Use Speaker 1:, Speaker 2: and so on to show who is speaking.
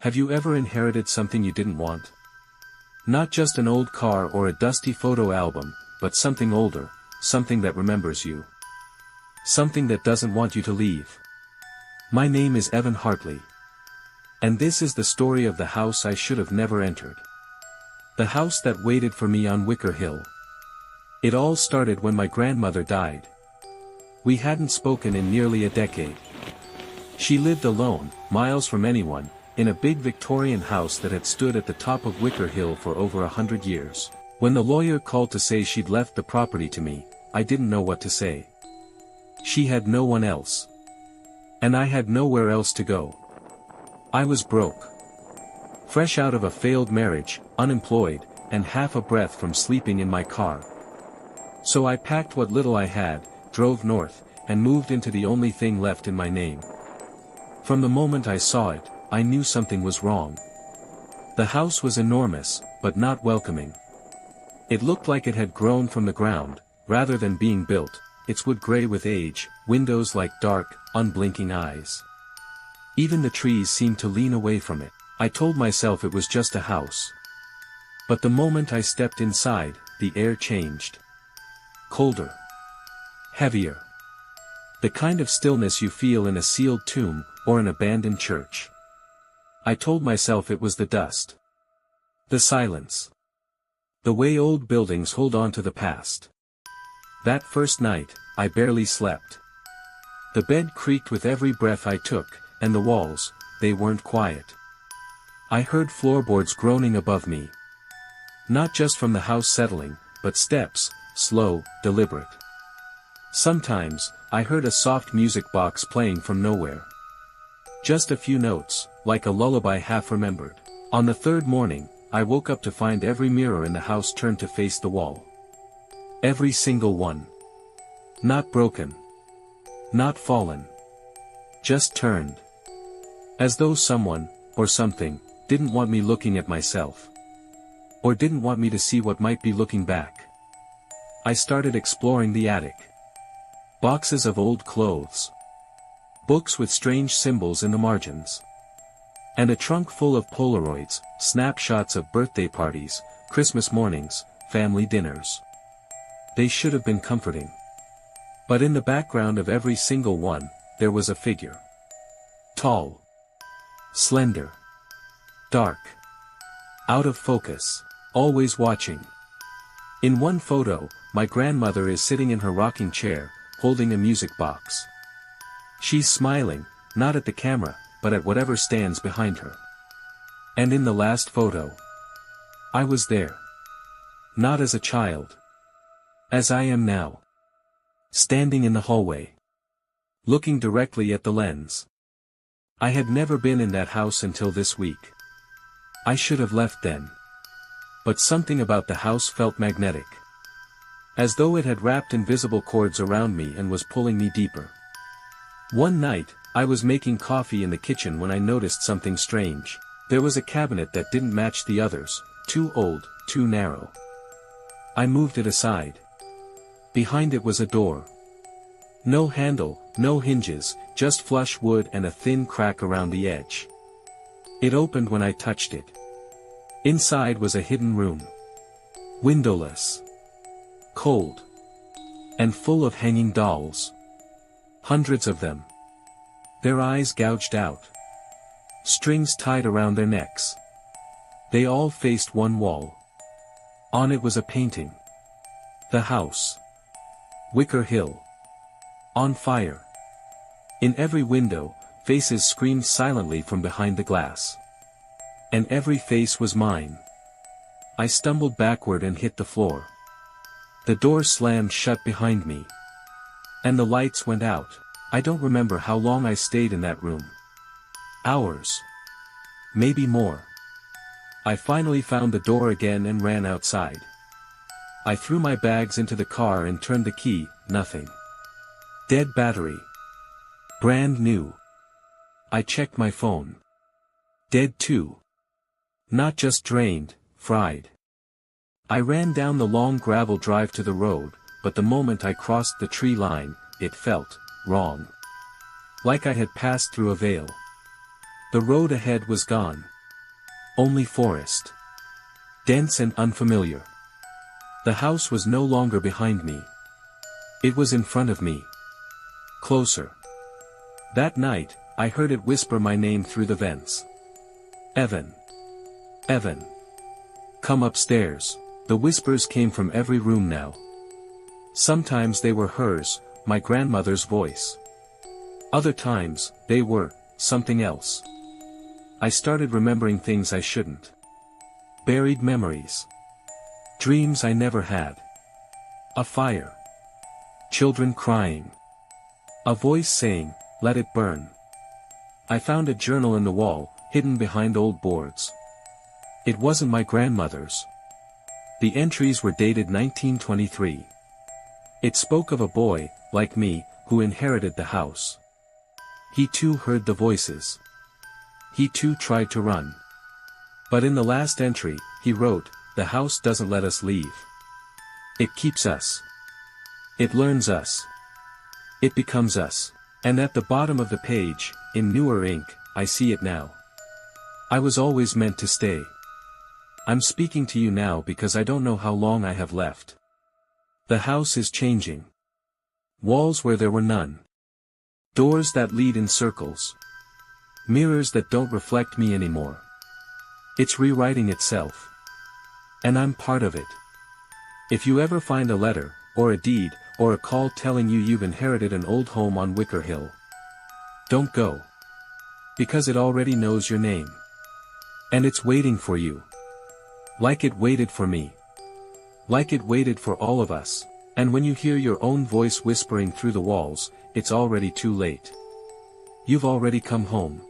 Speaker 1: Have you ever inherited something you didn't want? Not just an old car or a dusty photo album, but something older, something that remembers you. Something that doesn't want you to leave. My name is Evan Hartley. And this is the story of the house I should have never entered. The house that waited for me on Wicker Hill. It all started when my grandmother died. We hadn't spoken in nearly a decade. She lived alone, miles from anyone, in a big Victorian house that had stood at the top of Wicker Hill for over 100 years. When the lawyer called to say she'd left the property to me, I didn't know what to say. She had no one else. And I had nowhere else to go. I was broke. Fresh out of a failed marriage, unemployed, and half a breath from sleeping in my car. So I packed what little I had, drove north, and moved into the only thing left in my name. From the moment I saw it, I knew something was wrong. The house was enormous, but not welcoming. It looked like it had grown from the ground, rather than being built, its wood gray with age, windows like dark, unblinking eyes. Even the trees seemed to lean away from it. I told myself it was just a house. But the moment I stepped inside, the air changed. Colder. Heavier. The kind of stillness you feel in a sealed tomb, or an abandoned church. I told myself it was the dust. The silence. The way old buildings hold on to the past. That first night, I barely slept. The bed creaked with every breath I took, and the walls, they weren't quiet. I heard floorboards groaning above me. Not just from the house settling, but steps, slow, deliberate. Sometimes, I heard a soft music box playing from nowhere. Just a few notes, like a lullaby half remembered. On the third morning, I woke up to find every mirror in the house turned to face the wall. Every single one. Not broken. Not fallen. Just turned. As though someone, or something, didn't want me looking at myself. Or didn't want me to see what might be looking back. I started exploring the attic. Boxes of old clothes. Books with strange symbols in the margins. And a trunk full of Polaroids, snapshots of birthday parties, Christmas mornings, family dinners. They should have been comforting. But in the background of every single one, there was a figure. Tall. Slender. Dark. Out of focus. Always watching. In one photo, my grandmother is sitting in her rocking chair, holding a music box. She's smiling, not at the camera, but at whatever stands behind her. And in the last photo, I was there. Not as a child. As I am now. Standing in the hallway. Looking directly at the lens. I had never been in that house until this week. I should have left then. But something about the house felt magnetic. As though it had wrapped invisible cords around me and was pulling me deeper. One night, I was making coffee in the kitchen when I noticed something strange. There was a cabinet that didn't match the others, too old, too narrow. I moved it aside. Behind it was a door. No handle, no hinges, just flush wood and a thin crack around the edge. It opened when I touched it. Inside was a hidden room. Windowless. Cold. And full of hanging dolls. Hundreds of them. Their eyes gouged out. Strings tied around their necks. They all faced one wall. On it was a painting. The house. Wicker Hill. On fire. In every window, faces screamed silently from behind the glass. And every face was mine. I stumbled backward and hit the floor. The door slammed shut behind me. And the lights went out. I don't remember how long I stayed in that room. Hours. Maybe more. I finally found the door again and ran outside. I threw my bags into the car and turned the key, nothing. Dead battery. Brand new. I checked my phone. Dead too. Not just drained, fried. I ran down the long gravel drive to the road, but the moment I crossed the tree line, it felt wrong. Like I had passed through a veil. The road ahead was gone, Only forest. Dense and unfamiliar. The house was no longer behind me. It was in front of me. Closer. That night, I heard it whisper my name through the vents. Evan. Evan. Come upstairs. The whispers came from every room now. Sometimes they were hers, my grandmother's voice. Other times, they were something else. I started remembering things I shouldn't. Buried memories. Dreams I never had. A fire. Children crying. A voice saying, "Let it burn." I found a journal in the wall, hidden behind old boards. It wasn't my grandmother's. The entries were dated 1923. It spoke of a boy, like me, who inherited the house. He too heard the voices. He too tried to run. But in the last entry, he wrote, "The house doesn't let us leave. It keeps us. It learns us. It becomes us." And at the bottom of the page, in newer ink, I see it now. I was always meant to stay. I'm speaking to you now because I don't know how long I have left. The house is changing. Walls where there were none. Doors that lead in circles. Mirrors that don't reflect me anymore. It's rewriting itself. And I'm part of it. If you ever find a letter, or a deed, or a call telling you you've inherited an old home on Wicker Hill, don't go. Because it already knows your name. And it's waiting for you. Like it waited for me. Like it waited for all of us. And when you hear your own voice whispering through the walls, it's already too late. You've already come home.